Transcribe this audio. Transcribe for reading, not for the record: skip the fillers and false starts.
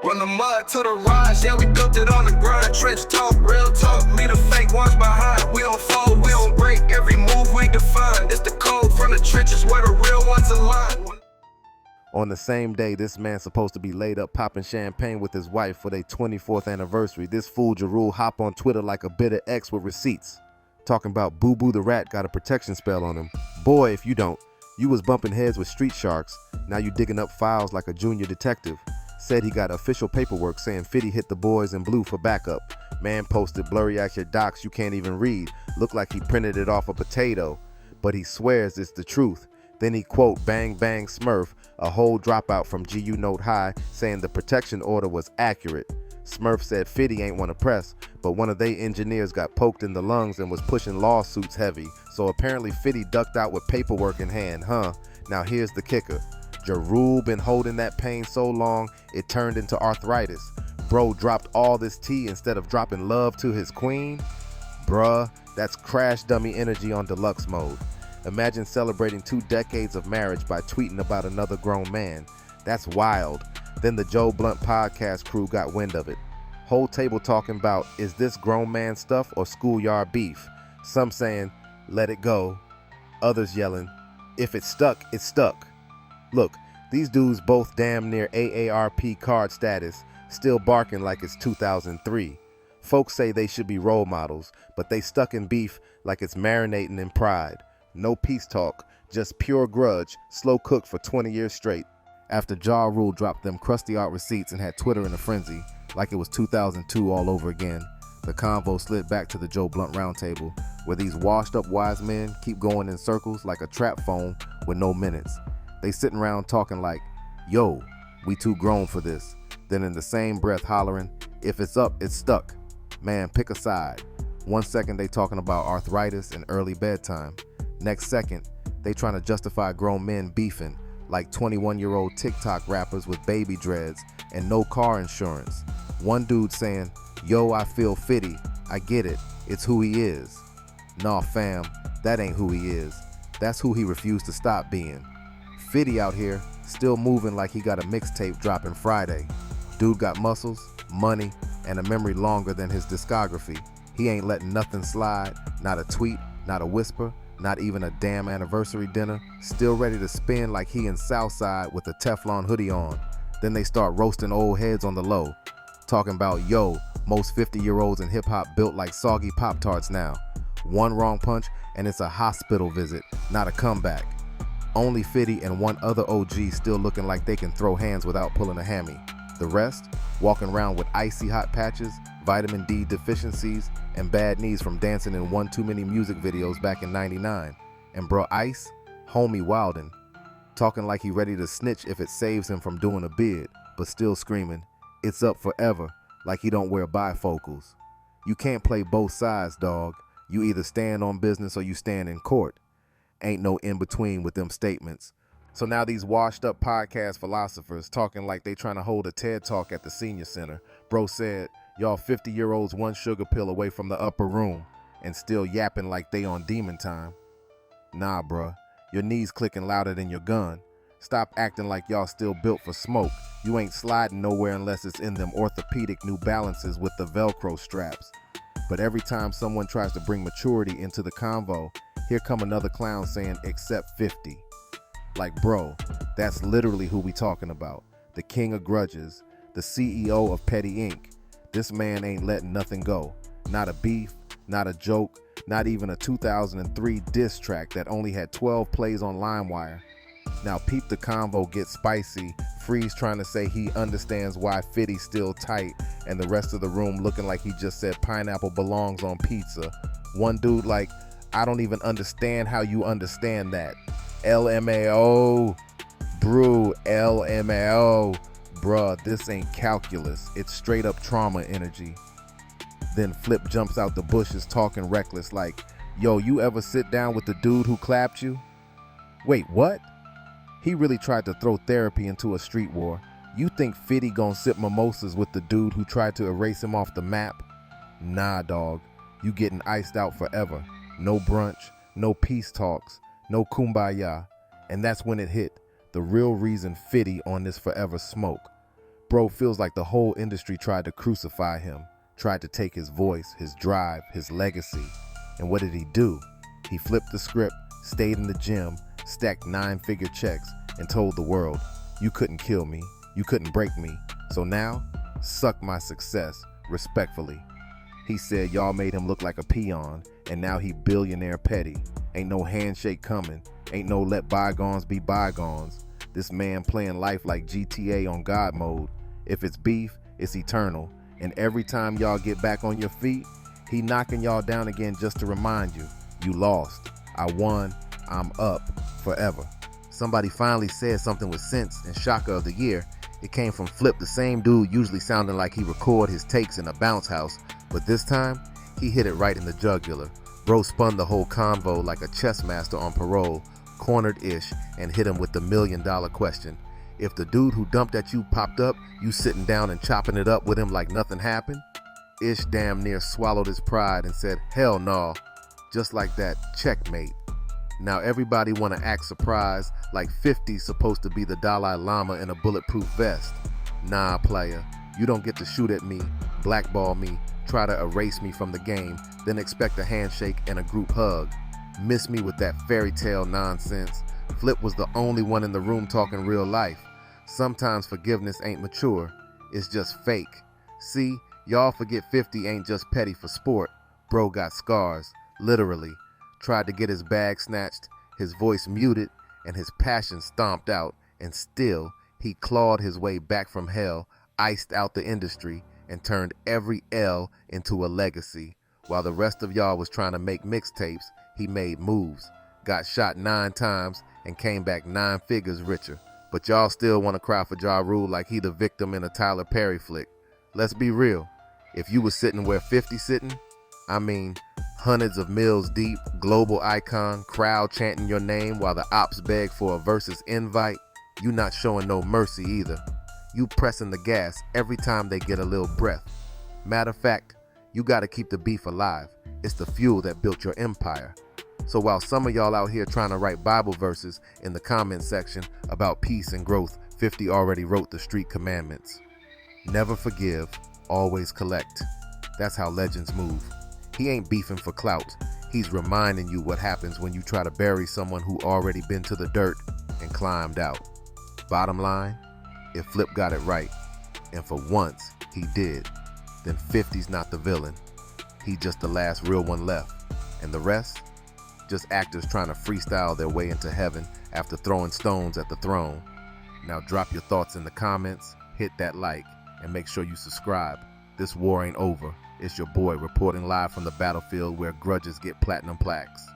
From the mud to the rise, yeah, we built it on the grind. Trench talk, real talk, leave the fake ones behind. We don't fold, we don't break, every move we define. It's the code from the trenches where the real ones align. On the same day, this man's supposed to be laid up popping champagne with his wife for their 24th anniversary. This fool Jarul hop on Twitter like a bitter ex with receipts. Talking about Boo Boo the rat got a protection spell on him. Boy, if you don't. You was bumping heads with street sharks. Now you digging up files like a junior detective. Said he got official paperwork saying 50 hit the boys in blue for backup. Man posted blurry ass your docs you can't even read. Look like he printed it off a potato. But he swears it's the truth. Then he quote bang bang Smurf, a whole dropout from GU Note High, saying the protection order was accurate. Smurf said Fitty ain't want to press, but one of they engineers got poked in the lungs and was pushing lawsuits heavy. So apparently Fitty ducked out with paperwork in hand, huh? Now here's the kicker. Jarul been holding that pain so long, it turned into arthritis. Bro dropped all this tea instead of dropping love to his queen? Bruh, that's crash dummy energy on deluxe mode. Imagine celebrating 2 decades of marriage by tweeting about another grown man. That's wild. Then the Joe Blunt podcast crew got wind of it. Whole table talking about, is this grown man stuff or schoolyard beef? Some saying, let it go. Others yelling, if it stuck, it stuck. Look, these dudes both damn near AARP card status, still barking like it's 2003. Folks say they should be role models, but they stuck in beef like it's marinating in pride. No peace talk, just pure grudge, slow cooked for 20 years straight. After Ja Rule dropped them crusty art receipts and had Twitter in a frenzy, like it was 2002 all over again, the convo slid back to the Joe Blunt roundtable, where these washed up wise men keep going in circles like a trap phone with no minutes. They sitting around talking like, yo, we too grown for this. Then in the same breath hollering, if it's up, it's stuck. Man, pick a side. 1 second they talking about arthritis and early bedtime. Next second, they trying to justify grown men beefing like 21-year-old TikTok rappers with baby dreads and no car insurance. One dude saying, yo, I feel Fitty. I get it. It's who he is. Nah, fam, that ain't who he is. That's who he refused to stop being. Fitty out here, still moving like he got a mixtape dropping Friday. Dude got muscles, money, and a memory longer than his discography. He ain't letting nothing slide, not a tweet, not a whisper, not even a damn anniversary dinner. Still ready to spin like he in Southside with a Teflon hoodie on. Then they start roasting old heads on the low. Talking about, yo, most 50-year-olds in hip-hop built like soggy Pop-Tarts now. One wrong punch and it's a hospital visit, not a comeback. Only Fitty and one other OG still looking like they can throw hands without pulling a hammy. The rest, walking around with icy hot patches, vitamin D deficiencies, and bad knees from dancing in one too many music videos back in '99. And bro Ice, homie wildin', talking like he ready to snitch if it saves him from doing a bid, but still screaming, it's up forever, like he don't wear bifocals. You can't play both sides, dog. You either stand on business or you stand in court. Ain't no in between with them statements. So now these washed up podcast philosophers talking like they trying to hold a TED talk at the senior center. Bro said, y'all 50-year-olds one sugar pill away from the upper room and still yapping like they on demon time. Nah, bruh, your knees clicking louder than your gun. Stop acting like y'all still built for smoke. You ain't sliding nowhere unless it's in them orthopedic New Balances with the Velcro straps. But every time someone tries to bring maturity into the convo, here come another clown saying, except 50. Like, bro, that's literally who we talking about. The king of grudges, the CEO of Petty Inc. This man ain't letting nothing go. Not a beef, not a joke, not even a 2003 diss track that only had 12 plays on LimeWire. Now peep the convo get spicy, Freeze trying to say he understands why Fitty's still tight, and the rest of the room looking like he just said pineapple belongs on pizza. One dude like, I don't even understand how you understand that. LMAO, brew, LMAO. Bruh, this ain't calculus. It's straight up trauma energy. Then Flip jumps out the bushes talking reckless like, yo, you ever sit down with the dude who clapped you? Wait, what? He really tried to throw therapy into a street war. You think Fitty gon' sip mimosas with the dude who tried to erase him off the map? Nah, dog. You getting iced out forever. No brunch, no peace talks, no kumbaya. And that's when it hit. The real reason Fitty on this forever smoke. Bro feels like the whole industry tried to crucify him, tried to take his voice, his drive, his legacy. And what did he do? He flipped the script, stayed in the gym, stacked 9-figure checks, and told the world, you couldn't kill me, you couldn't break me, so now, suck my success, respectfully. He said y'all made him look like a peon, and now he billionaire petty. Ain't no handshake coming, ain't no let bygones be bygones. This man playing life like GTA on God mode. If it's beef, it's eternal, and every time y'all get back on your feet, he knocking y'all down again just to remind you, you lost, I won, I'm up, forever. Somebody finally said something with sense and shocker of the year. It came from Flip, the same dude usually sounding like he record his takes in a bounce house, but this time, he hit it right in the jugular. Bro spun the whole convo like a chess master on parole, cornered Ish, and hit him with the $1 million question. If the dude who dumped at you popped up, you sitting down and chopping it up with him like nothing happened? Ish damn near swallowed his pride and said, hell no. Just like that, checkmate. Now everybody wanna act surprised like 50's supposed to be the Dalai Lama in a bulletproof vest. Nah, player, you don't get to shoot at me, blackball me, try to erase me from the game, then expect a handshake and a group hug. Miss me with that fairy tale nonsense. Flip was the only one in the room talking real life. Sometimes forgiveness ain't mature, it's just fake. See, y'all forget 50 ain't just petty for sport. Bro got scars, literally. Tried to get his bag snatched, his voice muted, and his passion stomped out, and still, he clawed his way back from hell, iced out the industry, and turned every L into a legacy. While the rest of y'all was trying to make mixtapes, he made moves, got shot 9 times, and came back 9 figures richer. But y'all still want to cry for Ja Rule like he the victim in a Tyler Perry flick. Let's be real, if you was sitting where 50 sitting, I mean, hundreds of mills deep, global icon, crowd chanting your name while the ops beg for a versus invite, you not showing no mercy either. You pressing the gas every time they get a little breath. Matter of fact, you gotta keep the beef alive. It's the fuel that built your empire. So while some of y'all out here trying to write Bible verses in the comment section about peace and growth, 50 already wrote the street commandments. Never forgive, always collect. That's how legends move. He ain't beefing for clout. He's reminding you what happens when you try to bury someone who already been to the dirt and climbed out. Bottom line, if Flip got it right, and for once he did, then 50's not the villain. He just the last real one left. And the rest? Just actors trying to freestyle their way into heaven after throwing stones at the throne. Now drop your thoughts in the comments, hit that like, and make sure you subscribe. This war ain't over. It's your boy reporting live from the battlefield where grudges get platinum plaques.